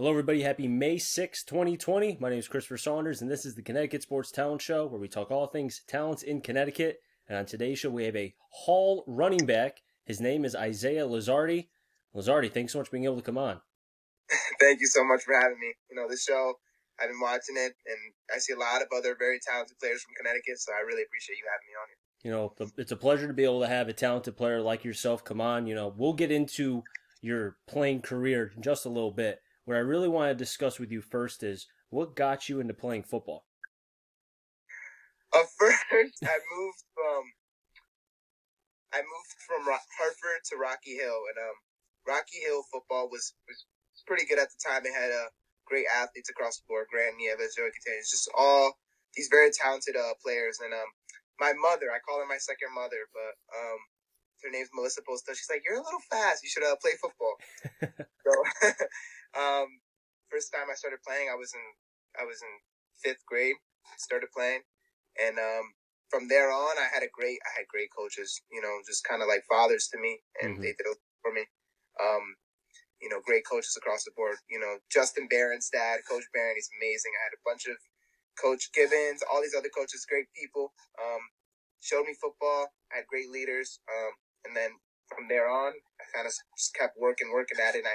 Hello, everybody. Happy May 6th, 2020. My name is Christopher Saunders, and this is the Connecticut Sports Talent Show, where we talk all things talents in Connecticut. And on today's show, we have a Hall running back. His name is Isaiah Lizardi. Lizardi, thanks so much for being able to come on. Thank you so much for having me. This show, I've been watching it, and I see a lot of other very talented players from Connecticut, so I really appreciate you having me on here. It's a pleasure to be able to have a talented player like yourself come on. We'll get into your playing career in just a little bit. What I really want to discuss with you first is what got you into playing football? First, I moved from Hartford to Rocky Hill, and Rocky Hill football was pretty good at the time. They had great athletes across the board: Grant Nieves, Joey Catania, just all these very talented players. And my mother, I call her my second mother, but her name's Melissa Postel. She's like, "You're a little fast. You should play football." So, first time I started playing, I was in fifth grade. Started playing, and from there on, I had great coaches. Just kind of like fathers to me, and they did it for me. Great coaches across the board. Justin Barron's dad, Coach Barron, he's amazing. I had a bunch of Coach Gibbons, all these other coaches, great people. Showed me football. I had great leaders. And then from there on, I kind of just kept working at it. And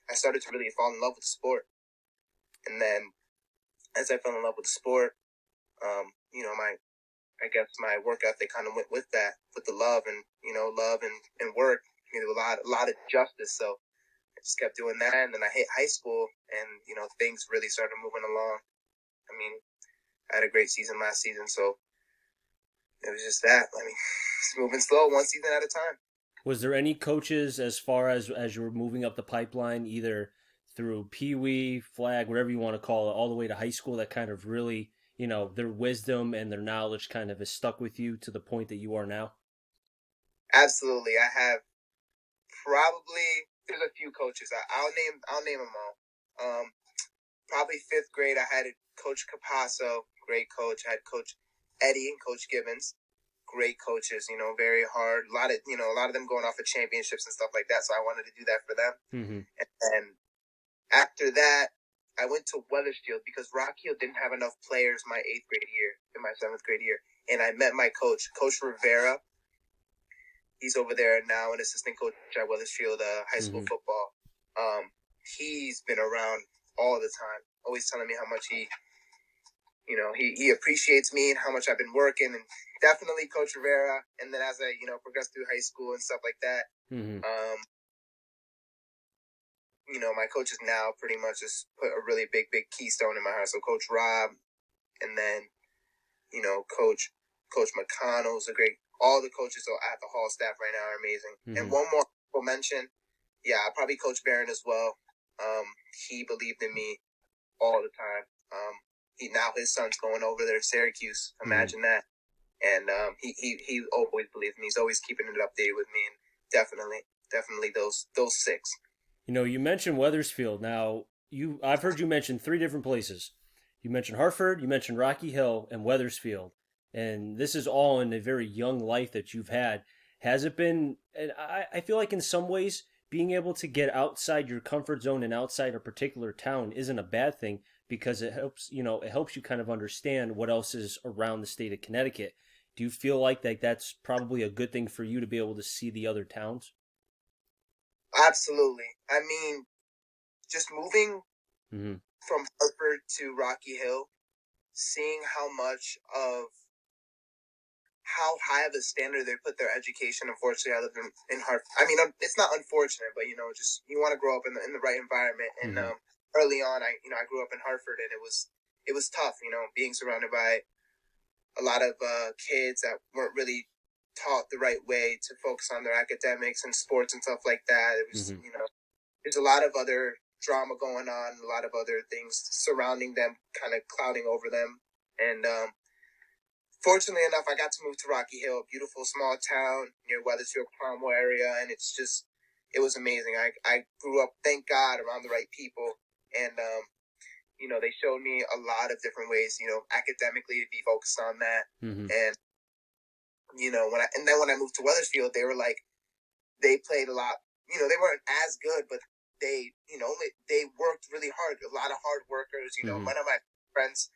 I started to really fall in love with the sport. And then as I fell in love with the sport, I guess my work ethic kind of went with that, with the love and work. A lot of justice. So I just kept doing that. And then I hit high school and, things really started moving along. I mean, I had a great season last season. So it was just that. I mean, it's moving slow, one season at a time. Was there any coaches as far as you were moving up the pipeline, either through Pee Wee, flag, whatever you want to call it, all the way to high school that kind of really, their wisdom and their knowledge kind of has stuck with you to the point that you are now? Absolutely. I have there's a few coaches. I'll name them all. Probably fifth grade, I had Coach Capasso, great coach. I had Coach Eddie and Coach Gibbons, great coaches, very hard. A lot of them going off of championships and stuff like that. So I wanted to do that for them. Mm-hmm. And after that, I went to Weathersfield because Rock Hill didn't have enough players my 8th grade year, in my 7th grade year. And I met my coach, Coach Rivera. He's over there now, an assistant coach at Weathersfield high school football. He's been around all the time, always telling me how much he appreciates me and how much I've been working, and definitely Coach Rivera. And then as I, progressed through high school and stuff like that, my coaches now pretty much just put a really big keystone in my heart. So Coach Rob, and then, Coach McConnell's all the coaches at the Hall staff right now are amazing. And one more we'll mention, probably Coach Barron as well. He believed in me all the time. Now his son's going over there to Syracuse. Imagine that. And he always believed in me. He's always keeping it updated with me. And definitely those six. You mentioned Weathersfield. Now, I've heard you mention 3 different places. You mentioned Hartford, you mentioned Rocky Hill, and Weathersfield. And this is all in a very young life that you've had. Has it been, and I feel like in some ways, being able to get outside your comfort zone and outside a particular town isn't a bad thing, because it helps you kind of understand what else is around the state of Connecticut. Do you feel like that's probably a good thing for you to be able to see the other towns? Absolutely. I mean, just moving from Hartford to Rocky Hill, seeing how high of a standard they put their education. Unfortunately, I live in Hartford. I mean, it's not unfortunate, but just you want to grow up in the right environment. And early on, I grew up in Hartford, and it was tough. Being surrounded by a lot of kids that weren't really taught the right way to focus on their academics and sports and stuff like that. It was there's a lot of other drama going on, a lot of other things surrounding them, kind of clouding over them. And fortunately enough, I got to move to Rocky Hill, a beautiful small town near Weathersfield, Cromwell area, and it was amazing. I grew up, thank God, around the right people, and they showed me a lot of different ways, academically to be focused on that, and when I moved to Weathersfield, they were like, they played a lot. They weren't as good, but they worked really hard. A lot of hard workers. Mm-hmm. One of my friends,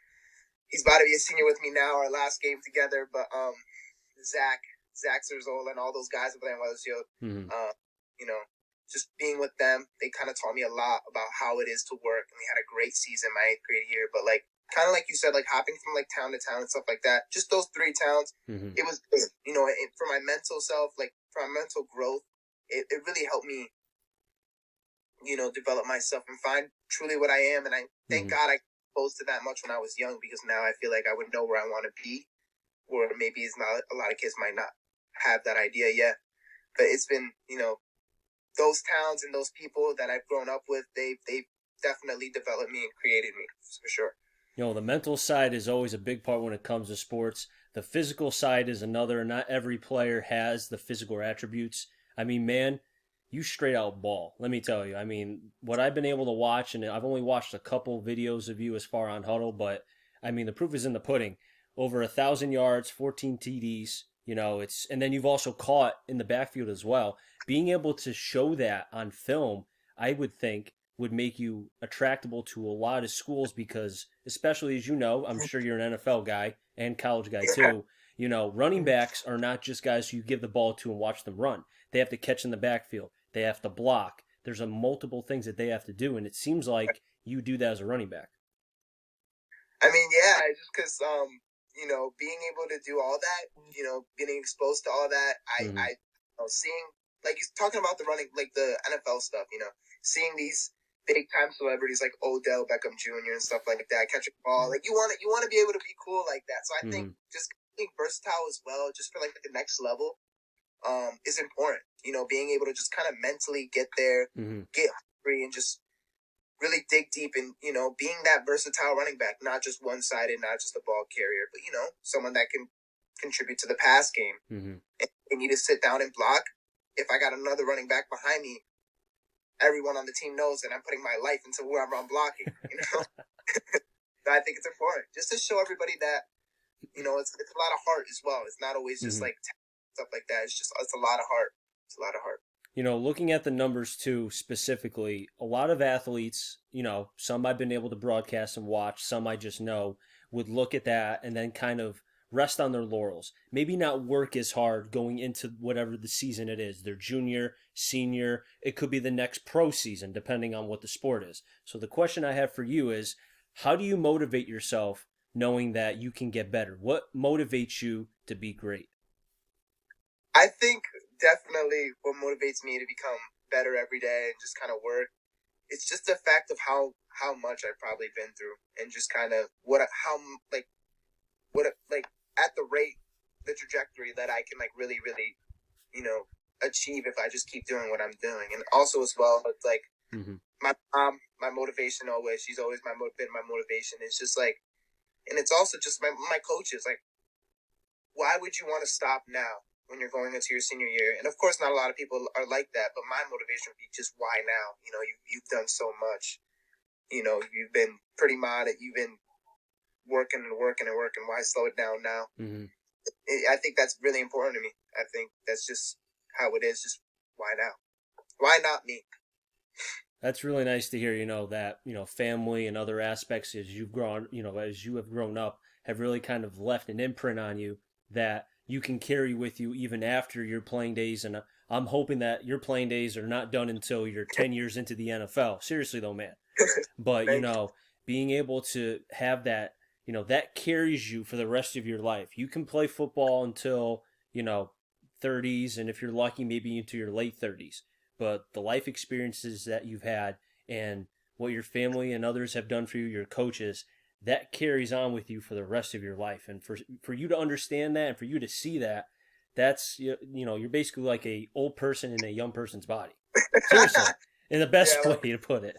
he's about to be a senior with me now. Our last game together, but Zach Zerzola and all those guys over there in Weathersfield. Mm-hmm. You know, just being with them, they kind of taught me a lot about how it is to work. And we had a great season my 8th grade year. But like, kind of like you said, like hopping from like town to town and stuff like that. Just those 3 towns, Mm-hmm. it was, for my mental self, like for my mental growth, it really helped me, develop myself and find truly what I am. And I thank Mm-hmm. God I exposed to that much when I was young, because now I feel like I would know where I want to be, or maybe it's not, a lot of kids might not have that idea yet. But it's been, those towns and those people that I've grown up with, they definitely developed me and created me, for sure. The mental side is always a big part when it comes to sports. The physical side is another. Not every player has the physical attributes. I mean, man, you straight out ball. Let me tell you. I mean, what I've been able to watch, and I've only watched a couple videos of you as far on Huddle, but I mean, the proof is in the pudding. Over 1,000 yards, 14 TDs. And then you've also caught in the backfield as well. Being able to show that on film, I would think would make you attractable to a lot of schools because, especially as you know, I'm sure you're an NFL guy and college guy too. Running backs are not just guys who you give the ball to and watch them run. They have to catch in the backfield. They have to block. There's a multiple things that they have to do, and it seems like you do that as a running back. I mean, yeah, just because being able to do all that, getting exposed to all that, Mm-hmm. seeing, like you're talking about the running, like the NFL stuff, seeing these big time celebrities like Odell Beckham Jr. and stuff like that catch a ball, like you want to be able to be cool like that. So I think Mm-hmm. just being versatile as well, just for like the next level, is important. Being able to just kind of mentally get there, Mm-hmm. get hungry, and just really dig deep in, being that versatile running back, not just one-sided, not just a ball carrier, but, someone that can contribute to the pass game. Mm-hmm. And they need to sit down and block. If I got another running back behind me, everyone on the team knows that I'm putting my life into whoever I'm blocking, So I think it's important just to show everybody that, it's a lot of heart as well. It's not always just Mm-hmm. like stuff like that. It's a lot of heart. It's a lot of heart. Looking at the numbers too, specifically, a lot of athletes, some I've been able to broadcast and watch, some I just know, would look at that and then kind of rest on their laurels. Maybe not work as hard going into whatever the season it is, their junior, senior, it could be the next pro season, depending on what the sport is. So the question I have for you is, how do you motivate yourself knowing that you can get better? What motivates you to be great? I think definitely what motivates me to become better every day and just kind of work, it's just the fact of how much I've probably been through, and just kind of at the rate, the trajectory that I can like really really achieve if I just keep doing what I'm doing. And also as well, it's like Mm-hmm. my mom, my motivation always, she's always been my motivation. It's just like, and it's also just my coaches, like, why would you want to stop now when you're going into your senior year? And of course, not a lot of people are like that, but my motivation would be just why now? You've done so much. You've been pretty modest. You've been working and working and working. Why slow it down now? Mm-hmm. I think that's really important to me. I think that's just how it is. Just why now? Why not me? That's really nice to hear, that, family and other aspects as you've grown, as you have grown up have really kind of left an imprint on you that you can carry with you even after your playing days. And I'm hoping that your playing days are not done until you're 10 years into the NFL. Seriously though, man. But, being able to have that, that carries you for the rest of your life. You can play football until, 30s, and if you're lucky, maybe into your late 30s. But the life experiences that you've had and what your family and others have done for you, your coaches, that carries on with you for the rest of your life. And for you to understand that and for you to see that, that's, you're basically like a old person in a young person's body. Seriously, in the best way to put it.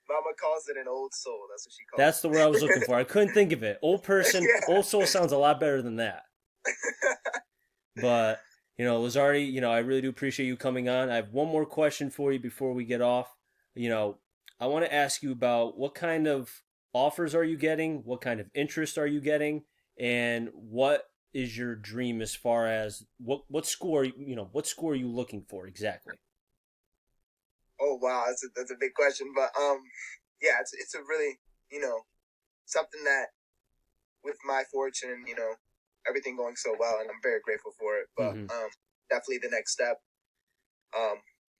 Mama calls it an old soul. That's what she calls That's it. the word I was looking for. I couldn't think of it. Old person, old soul sounds a lot better than that. But, Lizardi, I really do appreciate you coming on. I have one more question for you before we get off. I want to ask you about what kind of offers are you getting? What kind of interest are you getting? And what is your dream as far as what school are you looking for exactly? Oh wow, that's a big question, but yeah, it's a really something that with my fortune, everything going so well, and I'm very grateful for it. But Mm-hmm. definitely the next step.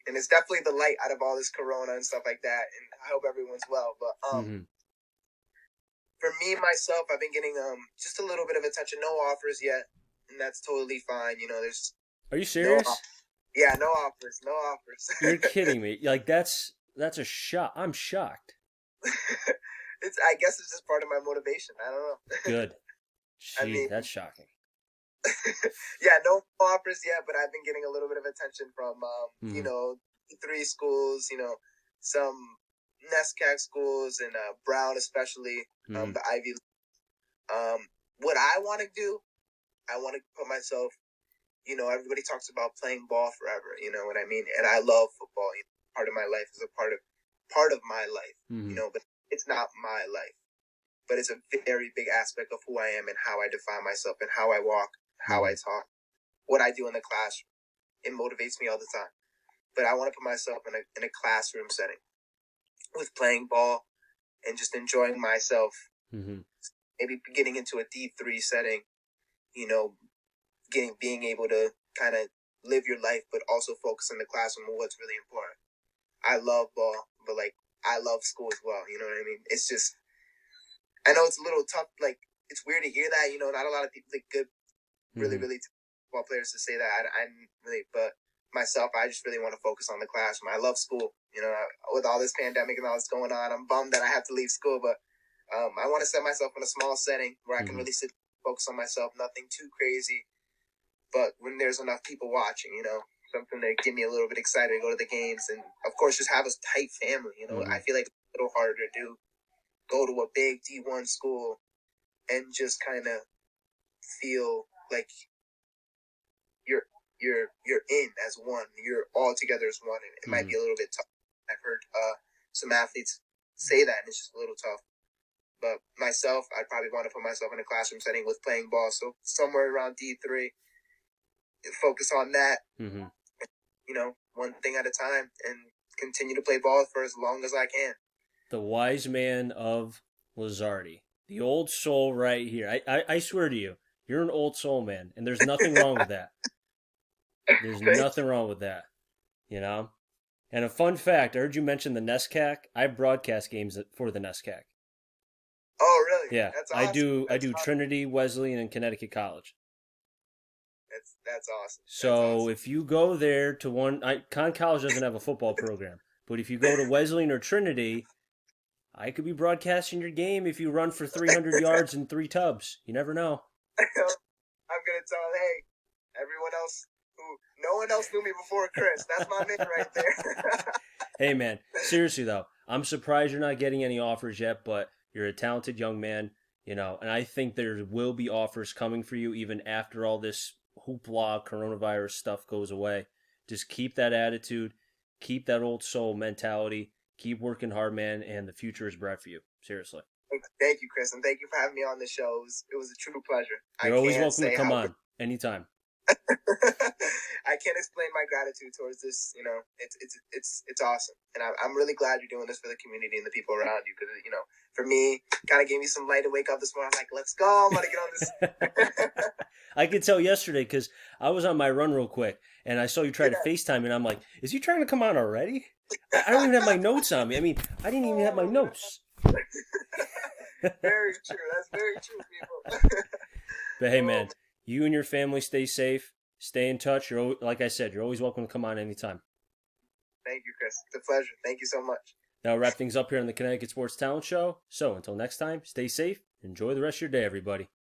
And it's definitely the light out of all this corona and stuff like that. And I hope everyone's well. But Mm-hmm. for me myself, I've been getting just a little bit of attention. No offers yet, and that's totally fine. There's Are you no serious? yeah, no offers, no offers. You're kidding me. Like that's a shock. I'm shocked. I guess it's just part of my motivation. I don't know. Good. I Jeez, mean, that's shocking. yeah, no offers yet, but I've been getting a little bit of attention from, Mm-hmm. three schools, some NESCAC schools and Brown especially, Mm-hmm. the Ivy League. What I want to do, I want to put myself, everybody talks about playing ball forever, you know what I mean? And I love football. Part of my life is a part of my life, Mm-hmm. but it's not my life. But it's a very big aspect of who I am and how I define myself and how I walk, how Mm-hmm. I talk, what I do in the classroom. It motivates me all the time. But I want to put myself in a classroom setting with playing ball and just enjoying myself. Mm-hmm. Maybe getting into a D3 setting, you know, being able to kind of live your life, but also focus in the classroom on what's really important. I love ball, but like I love school as well. You know what I mean? It's just I know it's a little tough. Like it's weird to hear that. Not a lot of people, like good, really, Mm-hmm. really football players to say that. I didn't really, but myself, I just really want to focus on the classroom. I love school. With all this pandemic and all that's going on, I'm bummed that I have to leave school, but I want to set myself in a small setting where I can Mm-hmm. really sit, focus on myself. Nothing too crazy, but when there's enough people watching, something to get me a little bit excited to go to the games, and of course, just have a tight family. Mm-hmm. I feel like it's a little harder to do. Go to a big D1 school and just kind of feel like you're in as one. You're all together as one, and it might Mm-hmm. be a little bit tough. I've heard some athletes say that, and it's just a little tough. But myself, I'd probably want to put myself in a classroom setting with playing ball, so somewhere around D3, focus on that. Mm-hmm. One thing at a time, and continue to play ball for as long as I can. The wise man of Lizardi, the old soul right here. I swear to you, you're an old soul, man, and there's nothing wrong with that. There's nothing wrong with that, you know. And a fun fact: I heard you mention the NESCAC. I broadcast games for the NESCAC. Oh, really? Yeah, That's I awesome. do. I That's do awesome. Trinity, Wesleyan, and Connecticut College. That's awesome. That's So awesome. if you go there to Con College doesn't have a football program, but if you go to Wesleyan or Trinity, I could be broadcasting your game if you run for 300 yards and 3 tubs. You never know. I'm gonna tell him, hey, everyone else who no one else knew me before Chris. That's my man right there. Hey, man, seriously, though, I'm surprised you're not getting any offers yet, but you're a talented young man, and I think there will be offers coming for you even after all this hoopla coronavirus stuff goes away. Just keep that attitude, keep that old soul mentality, keep working hard, man, and the future is bright for you. Seriously. Thank you, Chris, and thank you for having me on the show. It was a true pleasure. I You're always can't welcome to say come how on anytime. I can't explain my gratitude towards this. It's awesome, and I'm really glad you're doing this for the community and the people around you. Because for me, kind of gave me some light to wake up this morning. I'm like, let's go. I'm gonna get on this. I could tell yesterday because I was on my run real quick and I saw you try to Yeah. FaceTime and I'm like, is he trying to come on already? I don't even have my notes on me. I mean, I didn't even have my notes. Very true. That's very true, people. But hey, Oh, man, you and your family stay safe. Stay in touch. Like I said, you're always welcome to come on anytime. thank you, Chris. It's a pleasure. Thank you so much. Now, I'll wrap things up here on the Connecticut Sports Talent Show. So until next time, stay safe. Enjoy the rest of your day, everybody.